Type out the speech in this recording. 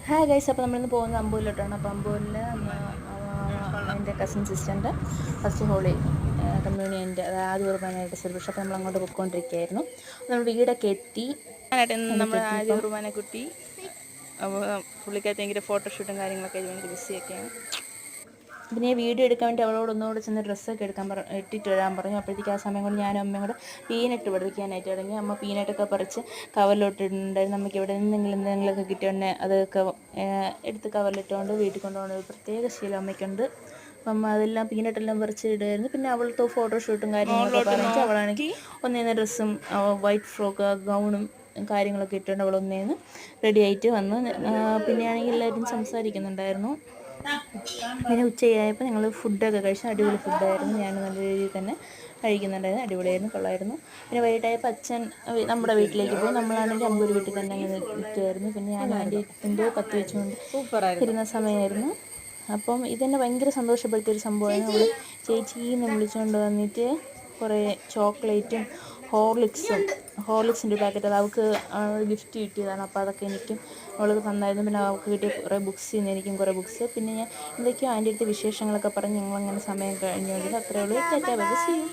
Hi guys, അപ്പോൾ നമ്മളിന്ന് പോകുന്നത് അമ്പൂരിലോട്ടാണ്. അപ്പോൾ അമ്പൂരിൽ എൻ്റെ കസിൻ സിസ്റ്ററിൻ്റെ ഫസ്റ്റ് ഹോളി കമ്മ്യൂണിയൻ്റെ ആദ്യ കുർബാനയായിട്ട് സെലിബ്രേഷൻ. അപ്പോൾ നമ്മൾ അങ്ങോട്ട് പോയിക്കൊണ്ടിരിക്കുകയായിരുന്നു. നമ്മൾ വീടൊക്കെ എത്തി. നമ്മൾ ആദ്യ കുർബാന കുട്ടി. അപ്പോൾ പുള്ളിക്കകത്ത് ഭയങ്കര ഫോട്ടോഷൂട്ടും കാര്യങ്ങളൊക്കെ ഭയങ്കര ബിസിയൊക്കെയാണ്. പിന്നെ വീഡിയോ എടുക്കാൻ വേണ്ടി അവളോട് ഒന്നുകൂടെ ചെന്ന് ഡ്രസ്സൊക്കെ ഇട്ടിട്ട് വരാൻ പറഞ്ഞു. അപ്പോഴത്തേക്ക് ആ സമയം കൊണ്ട് ഞാനും അമ്മയും കൂടെ പീനട്ട് പറിക്കാനായിട്ട് തുടങ്ങി. അമ്മ പീനട്ടൊക്കെ പറിച്ച് കവറിലോട്ടിട്ടുണ്ടായിരുന്നു. നമുക്ക് ഇവിടെ എന്തെങ്കിലുമൊക്കെ കിട്ടിയോണ്ടേ അതൊക്കെ എടുത്ത് കവറിലിട്ടുകൊണ്ട് വീട്ടിൽ കൊണ്ടുപോകുന്ന ഒരു പ്രത്യേക ശീലം അമ്മയ്ക്കുണ്ട്. അപ്പം അമ്മ അതെല്ലാം പീനട്ടെല്ലാം പറിച്ച് ഇടുമായിരുന്നു. പിന്നെ അവളത്തെ ഫോട്ടോഷൂട്ടും കാര്യങ്ങളൊക്കെ പറഞ്ഞിട്ട് അവളാണെങ്കിൽ ഒന്നേന്ന് ഡ്രസ്സും വൈറ്റ് ഫ്രോക്ക് ഗൗണും കാര്യങ്ങളൊക്കെ ഇട്ടുകൊണ്ട് അവളൊന്നേന്ന് റെഡി ആയിട്ട് വന്ന്. പിന്നെയാണെങ്കിൽ എല്ലാവരും സംസാരിക്കുന്നുണ്ടായിരുന്നു. പിന്നെ ഉച്ചയായപ്പോൾ ഞങ്ങൾ ഫുഡൊക്കെ കഴിച്ചു. അടിപൊളി ഫുഡായിരുന്നു. ഞാൻ നല്ല രീതിയിൽ തന്നെ കഴിക്കുന്നുണ്ടായിരുന്നു. അടിപൊളിയായിരുന്നു, കൊള്ളായിരുന്നു. പിന്നെ വൈകിട്ടായപ്പോൾ അച്ഛൻ നമ്മുടെ വീട്ടിലേക്ക് പോയി. നമ്മളാണെങ്കിൽ അമ്പൂർ വീട്ടിൽ തന്നെ അങ്ങനെ നിൽക്കുമായിരുന്നു. പിന്നെ ഞാൻ ആൻറ്റി എന്തോ കത്തി വെച്ചുകൊണ്ട് ഇരുന്ന സമയമായിരുന്നു. അപ്പം ഇതെന്നെ ഭയങ്കര സന്തോഷപ്പെടുത്തിയൊരു സംഭവമായിരുന്നു. അവൾ ചേച്ചീന്ന് വിളിച്ചുകൊണ്ട് വന്നിട്ട് കുറേ ചോക്ലേറ്റും ഹോർലിക്സിൻ്റെ പാക്കറ്റ് അത് അവൾക്ക് ഗിഫ്റ്റ് കിട്ടിയതാണ്. അപ്പോൾ അതൊക്കെ എനിക്കും അവൾക്ക് തന്നായിരുന്നു. പിന്നെ അവൾക്ക് കിട്ടിയ കുറേ ബുക്സ് ഇന്ന് എനിക്കും കുറേ ബുക്സ്. പിന്നെ ഞാൻ എന്തൊക്കെയോ ആൻറ്റി അടുത്ത് വിശേഷങ്ങളൊക്കെ പറഞ്ഞ് ഞങ്ങളങ്ങനെ സമയം കഴിഞ്ഞുകൊണ്ടിരുന്നു. അത്രയേ ഉള്ളൂ. Tata bye bye, see U.